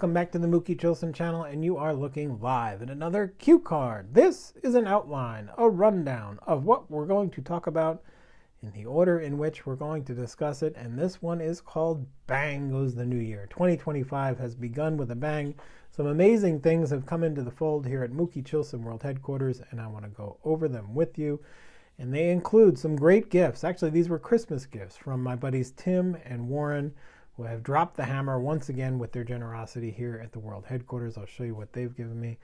welcome back to the Mookie Chilson channel, and you are looking live at another cue card. This is an outline, a rundown of what we're going to talk about in the order in which we're going to discuss it, and this one is called Bang Goes the New Year. 2025 has begun with a bang. Some amazing things have come into the fold here at Mookie Chilson World Headquarters, and I want to go over them with you. And they include some great gifts. Actually, these were Christmas gifts from my buddies Tim and Warren, who have dropped the hammer once again with their generosity here at the World Headquarters. I'll show you what they've given me.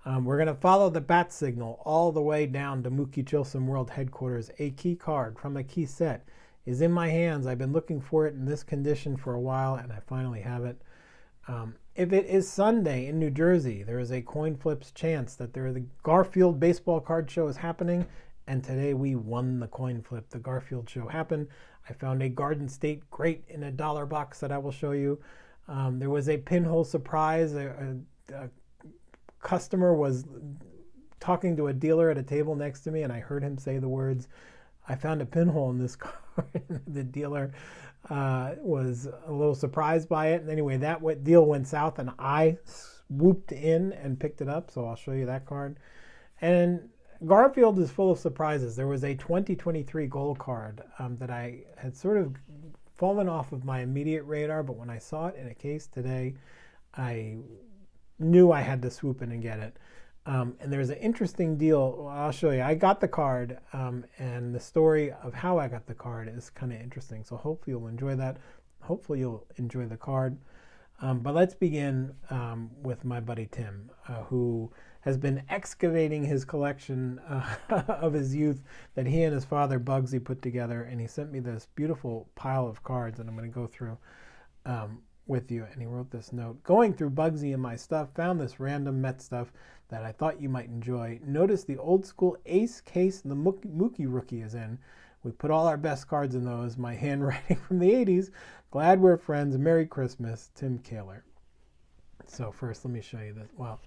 We're going to follow the bat signal all the way down to Mookie Chilson World Headquarters. A key card from a key set is in my hands. I've been looking for it in this condition for a while, and I finally have it. If it is Sunday in New Jersey, there is a coin flips chance that the Garfield baseball card show is happening, and today we won the coin flip. The Garfield show happened. I found a Garden State great in a dollar box that I will show you. There was a pinhole surprise. A customer was talking to a dealer at a table next to me, and I heard him say the words, "I found a pinhole in this card." The dealer was a little surprised by it. And anyway, that deal went south, and I swooped in and picked it up. So I'll show you that card. And Garfield is full of surprises. There was a 2023 gold card that I had sort of fallen off of my immediate radar, but when I saw it in a case today, I knew I had to swoop in and get it. And there's an interesting deal. I'll show you. I got the card, and the story of how I got the card is kind of interesting. So hopefully you'll enjoy that. Hopefully you'll enjoy the card. But let's begin with my buddy Tim, who has been excavating his collection of his youth that he and his father Bugsy put together, and he sent me this beautiful pile of cards that I'm going to go through with you. And he wrote this note: "Going through Bugsy and my stuff, found this random Met stuff that I thought you might enjoy. Notice the old school ace case the Mookie rookie is in. We put all our best cards in those. My handwriting from the 80s. Glad we're friends. Merry Christmas, Tim Caylor." So first, let me show you this. Well,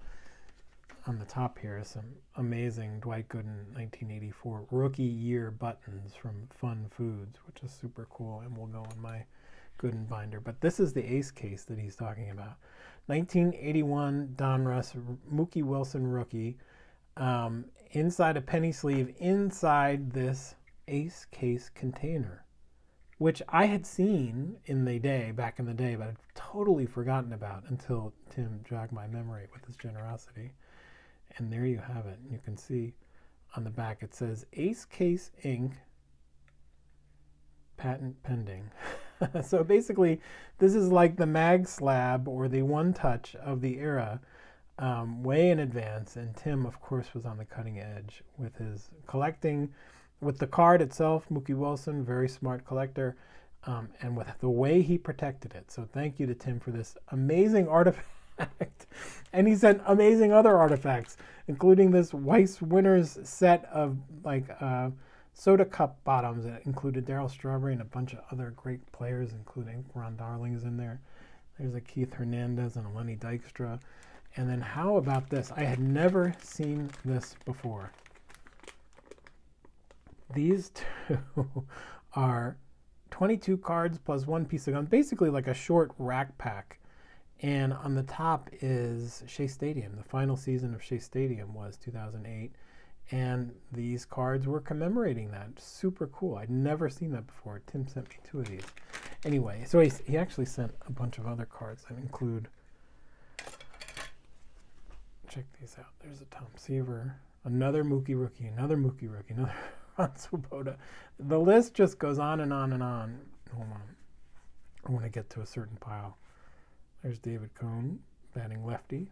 on the top here is some amazing Dwight Gooden 1984 rookie year buttons from Fun Foods, which is super cool, and will go in my Gooden binder. But this is the ace case that he's talking about. 1981 Donruss Mookie Wilson rookie, inside a penny sleeve, inside this ace case container, which I had seen back in the day, but I'd totally forgotten about until Tim jogged my memory with his generosity. And there you have it. You can see on the back it says Ace Case Inc. Patent pending. So basically, this is like the mag slab or the one touch of the era, way in advance. And Tim, of course, was on the cutting edge with his collecting, with the card itself. Mookie Wilson, very smart collector, and with the way he protected it. So thank you to Tim for this amazing artifact. And he sent amazing other artifacts, including this Weiss Winners set of soda cup bottoms that included Darryl Strawberry and a bunch of other great players, including Ron Darling is in there. There's a Keith Hernandez and a Lenny Dykstra. And then how about this? I had never seen this before. These two are 22 cards plus one piece of gum, basically like a short rack pack. And on the top is Shea Stadium. The final season of Shea Stadium was 2008. And these cards were commemorating that. Super cool. I'd never seen that before. Tim sent me two of these. Anyway, so he actually sent a bunch of other cards that include, check these out. There's a Tom Seaver, another Mookie rookie, another Ron Swoboda. The list just goes on and on and on. Hold on. I want to get to a certain pile. There's David Cohn, batting lefty.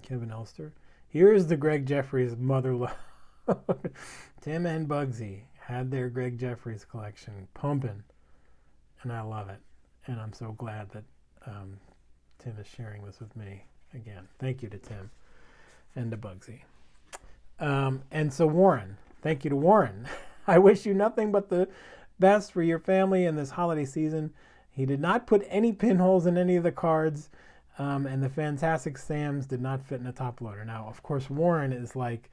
Kevin Elster. Here is the Greg Jeffries mother lode. Tim and Bugsy had their Greg Jeffries collection pumping, and I love it. And I'm so glad that Tim is sharing this with me again. Thank you to Tim and to Bugsy. And so Warren, thank you to Warren. I wish you nothing but the best for your family in this holiday season. He did not put any pinholes in any of the cards, and the Fantastic Sams did not fit in a top loader. Now, of course, Warren is like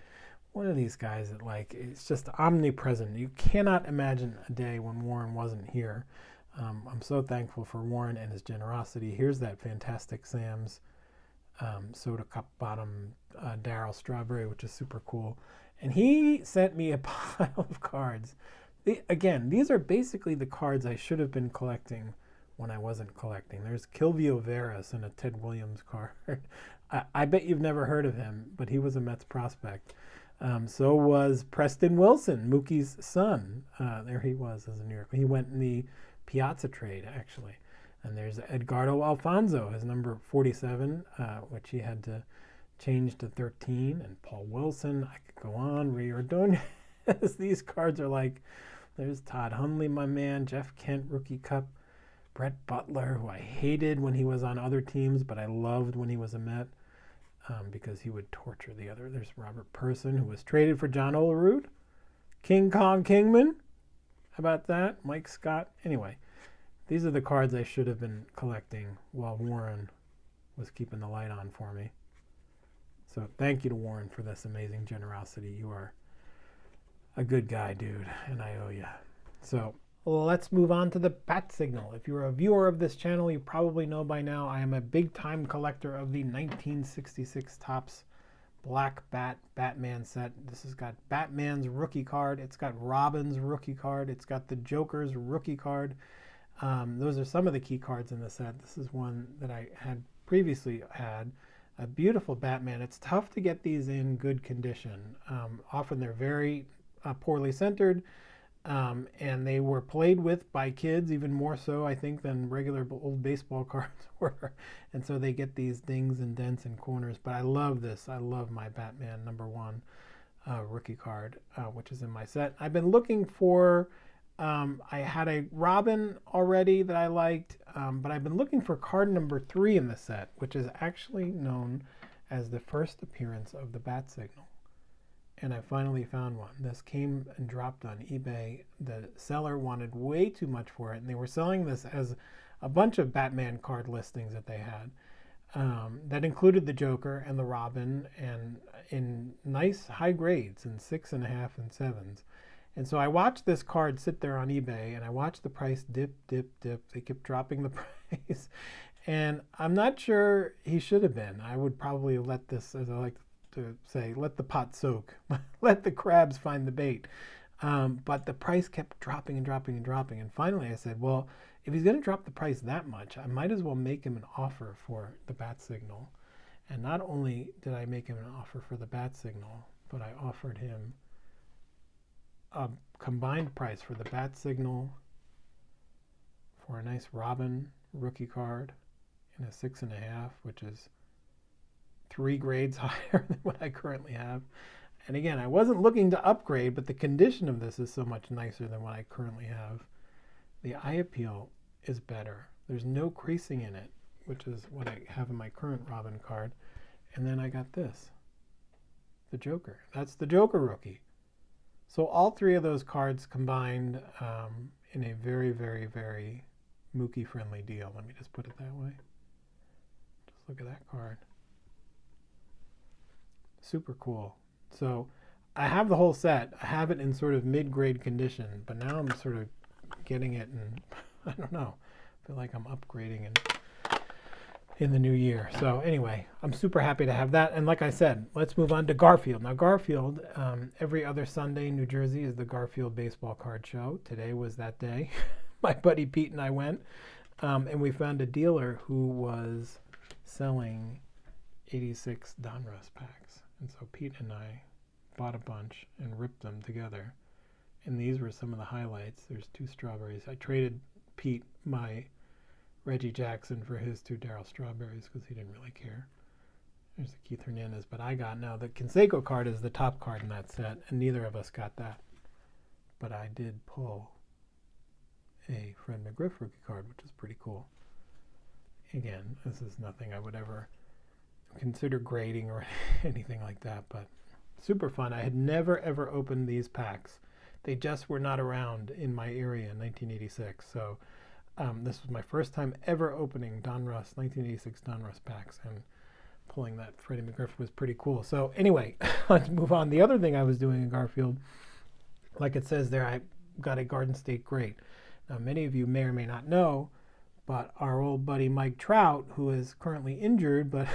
one of these guys that it's just omnipresent. You cannot imagine a day when Warren wasn't here. I'm so thankful for Warren and his generosity. Here's that Fantastic Sam's soda cup bottom Daryl Strawberry, which is super cool. And he sent me a pile of cards. Again, these are basically the cards I should have been collecting when I wasn't collecting. There's Kilvio Veras and a Ted Williams card. I bet you've never heard of him, but he was a Mets prospect. So was Preston Wilson, Mookie's son. There he was as a New York. He went in the Piazza trade, actually. And there's Edgardo Alfonso, his number 47, which he had to change to 13. And Paul Wilson, I could go on. Ray Ordonez. These cards are like, there's Todd Hundley, my man. Jeff Kent, Rookie Cup. Brett Butler, who I hated when he was on other teams, but I loved when he was a Met because he would torture the other. There's Robert Person, who was traded for John Olerud. King Kong Kingman. How about that? Mike Scott. Anyway, these are the cards I should have been collecting while Warren was keeping the light on for me. So thank you to Warren for this amazing generosity. You are a good guy, dude, and I owe you. So let's move on to the bat signal. If you're a viewer of this channel, you probably know by now I am a big-time collector of the 1966 Topps Black Batman set. This has got Batman's rookie card. It's got Robin's rookie card. It's got the Joker's rookie card. Those are some of the key cards in the set. This is one that I had previously had. A beautiful Batman. It's tough to get these in good condition. Often they're very poorly centered. And they were played with by kids, even more so, I think, than regular old baseball cards were. And so they get these dings and dents and corners. But I love this. I love my Batman #1 rookie card, which is in my set. I've been looking for, I had a Robin already that I liked, but I've been looking for card #3 in the set, which is actually known as the first appearance of the bat signal. And I finally found one. This came and dropped on eBay. The seller wanted way too much for it, and they were selling this as a bunch of Batman card listings that they had that included the Joker and the Robin, and in nice high grades, in 6.5 and 7s. And so I watched this card sit there on eBay, and I watched the price dip, dip, dip. They kept dropping the price, and I'm not sure he should have been. I would probably let this, as I like to say, let the pot soak, let the crabs find the bait. But the price kept dropping and dropping and dropping. And finally I said, well, if he's going to drop the price that much, I might as well make him an offer for the bat signal. And not only did I make him an offer for the bat signal, but I offered him a combined price for the bat signal, for a nice Robin rookie card in a 6.5, which is 3 grades higher than what I currently have. And again, I wasn't looking to upgrade, but the condition of this is so much nicer than what I currently have. The eye appeal is better. There's no creasing in it, which is what I have in my current Robin card. And then I got this, the Joker. That's the Joker rookie. So all 3 of those cards combined in a very, very, very Mookie-friendly deal. Let me just put it that way. Just look at that card. Super cool. So I have the whole set. I have it in sort of mid-grade condition, but now I'm sort of getting it, and I don't know. I feel like I'm upgrading in the new year. So anyway, I'm super happy to have that. And like I said, let's move on to Garfield. Now Garfield, every other Sunday in New Jersey is the Garfield baseball card show. Today was that day. My buddy Pete and I went, and we found a dealer who was selling 86 Donruss packs. And so Pete and I bought a bunch and ripped them together. And these were some of the highlights. There's 2 strawberries. I traded Pete my Reggie Jackson for his 2 Daryl Strawberries because he didn't really care. There's the Keith Hernandez. But I got, now the Canseco card is the top card in that set, and neither of us got that. But I did pull a Fred McGriff rookie card, which is pretty cool. Again, this is nothing I would ever consider grading or anything like that, but super fun. I had never ever opened these packs. They just were not around in my area in 1986. So this was my first time ever opening Donruss 1986 Donruss packs, and pulling that Freddie McGriff was pretty cool. So anyway, let's move on. The other thing I was doing in Garfield, like it says there, I got a Garden State great. Now, many of you may or may not know, but our old buddy Mike Trout, who is currently injured, but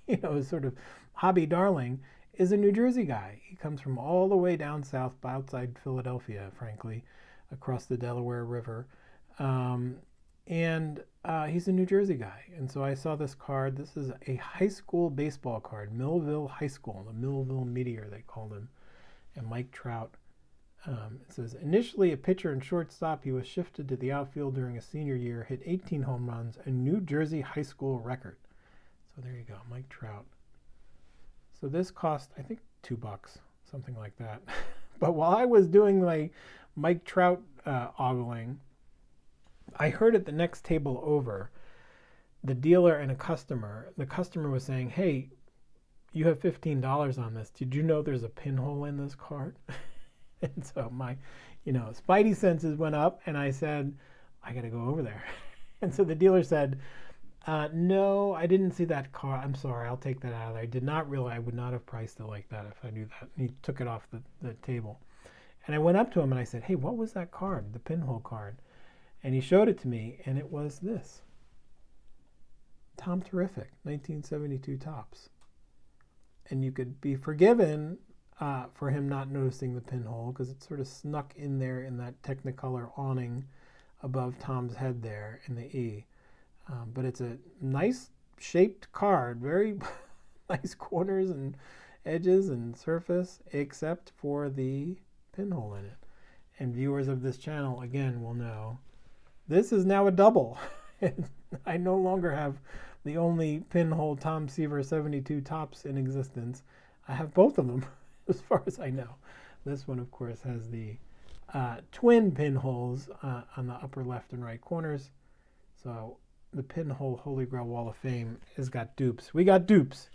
is sort of hobby darling, is a New Jersey guy. He comes from all the way down south, outside Philadelphia, frankly, across the Delaware River. And he's a New Jersey guy. And so I saw this card. This is a high school baseball card, Millville High School, the Millville Meteor, they called him. And Mike Trout. It says, initially a pitcher and shortstop, he was shifted to the outfield during his senior year, hit 18 home runs, a New Jersey high school record. So there you go, Mike Trout. So this cost, I think, $2, something like that. But while I was doing my Mike Trout ogling, I heard at the next table over, the dealer and a customer. The customer was saying, hey, you have $15 on this. Did you know there's a pinhole in this card? And so my, spidey senses went up, and I said, I got to go over there. And so the dealer said, no, I didn't see that card. I'm sorry, I'll take that out of there. I did not realize, I would not have priced it like that if I knew that. And he took it off the table. And I went up to him and I said, hey, what was that card, the pinhole card? And he showed it to me, and it was this. Tom Terrific, 1972 Topps. And you could be forgiven for him not noticing the pinhole, because it sort of snuck in there in that Technicolor awning above Tom's head there in the E. But it's a nice shaped card, very nice corners and edges and surface, except for the pinhole in it. And viewers of this channel, again, will know this is now a double. I no longer have the only pinhole Tom Seaver 72 Topps in existence. I have both of them, as far as I know. This one, of course, has the twin pinholes on the upper left and right corners. So the Pinhole Holy Grail Wall of Fame has got dupes. We got dupes.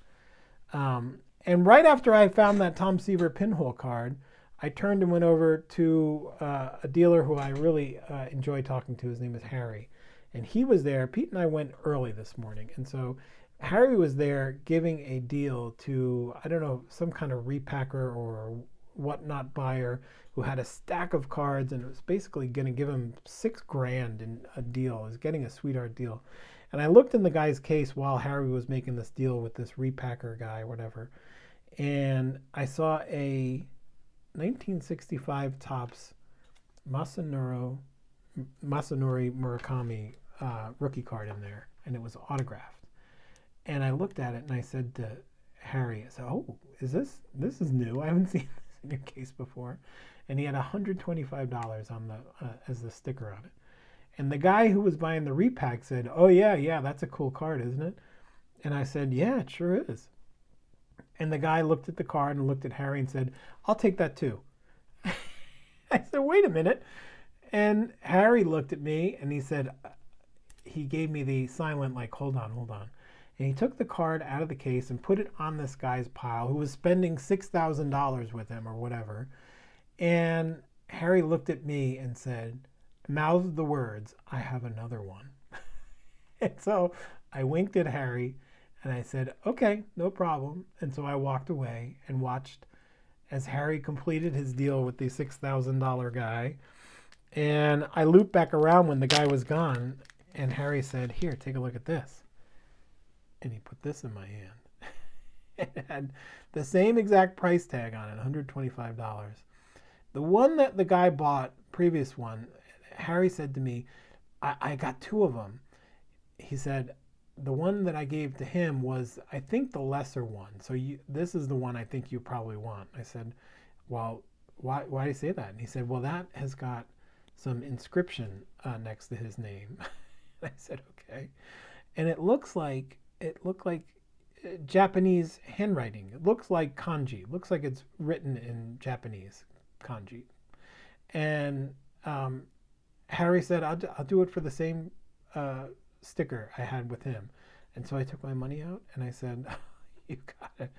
And right after I found that Tom Seaver pinhole card, I turned and went over to a dealer who I really enjoy talking to. His name is Harry. And he was there. Pete and I went early this morning. And so Harry was there giving a deal to, I don't know, some kind of repacker or whatnot buyer who had a stack of cards, and it was basically going to give him $6,000 in a deal. He was getting a sweetheart deal. And I looked in the guy's case while Harry was making this deal with this repacker guy or whatever. And I saw a 1965 Topps Masanori Murakami rookie card in there, and it was autographed. And I looked at it and I said to Harry, I said, oh, this is new. I haven't seen this in your case before. And he had $125 on the as the sticker on it. And the guy who was buying the repack said, oh yeah, that's a cool card, isn't it? And I said, yeah, it sure is. And the guy looked at the card and looked at Harry and said, I'll take that too. I said, wait a minute. And Harry looked at me and he said, he gave me the silent, like, hold on. And he took the card out of the case and put it on this guy's pile who was spending $6,000 with him or whatever. And Harry looked at me and said, mouthed the words, I have another one. And so I winked at Harry and I said, okay, no problem. And so I walked away and watched as Harry completed his deal with the $6,000 guy. And I looped back around when the guy was gone, and Harry said, here, take a look at this. And he put this in my hand. It had the same exact price tag on it, $125. The one that the guy bought, previous one, Harry said to me, I got two of them. He said, the one that I gave to him was, I think, the lesser one. So this is the one I think you probably want. I said, well, why do you say that? And he said, well, that has got some inscription next to his name. I said, okay. And it looked like Japanese handwriting. It looks like kanji. It looks like it's written in Japanese kanji. And Harry said, I'll do it for the same sticker I had with him. And so I took my money out and I said, you got it.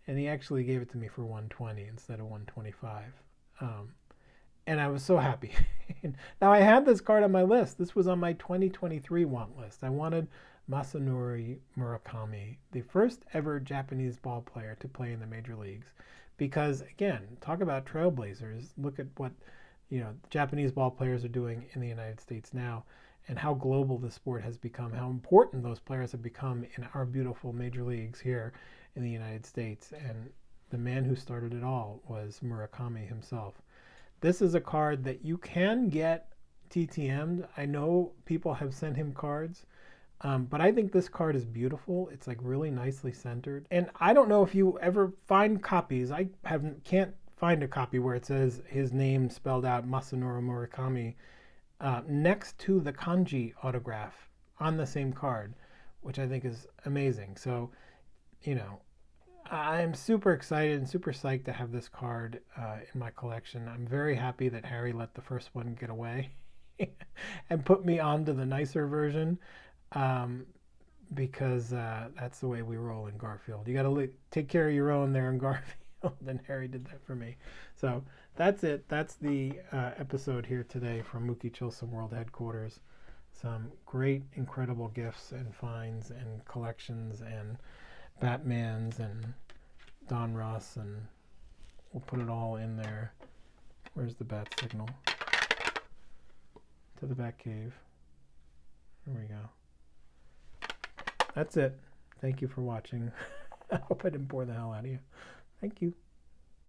And he actually gave it to me for $120 instead of $125. And I was so happy. Now I had this card on my list. This was on my 2023 want list. I wanted Masanori Murakami, the first ever Japanese ball player to play in the major leagues. Because again, talk about trailblazers. Look at what Japanese ball players are doing in the United States now, and how global the sport has become, how important those players have become in our beautiful major leagues here in the United States. And the man who started it all was Murakami himself. This is a card that you can get TTM'd. I know people have sent him cards, but I think this card is beautiful. It's like really nicely centered. And I don't know if you ever find copies. I can't find a copy where it says his name spelled out, Masanori Murakami, next to the kanji autograph on the same card, which I think is amazing. So, I'm super excited and super psyched to have this card in my collection. I'm very happy that Harry let the first one get away and put me onto the nicer version, because that's the way we roll in Garfield. You got to take care of your own there in Garfield. And Harry did that for me. So that's it. That's the episode here today from Mookie Chilson World Headquarters. Some great, incredible gifts and finds and collections and Batmans and Don Ross, and we'll put it all in there. Where's the bat signal? To the Bat Cave. There we go. That's it. Thank you for watching. I hope I didn't bore the hell out of you. Thank you.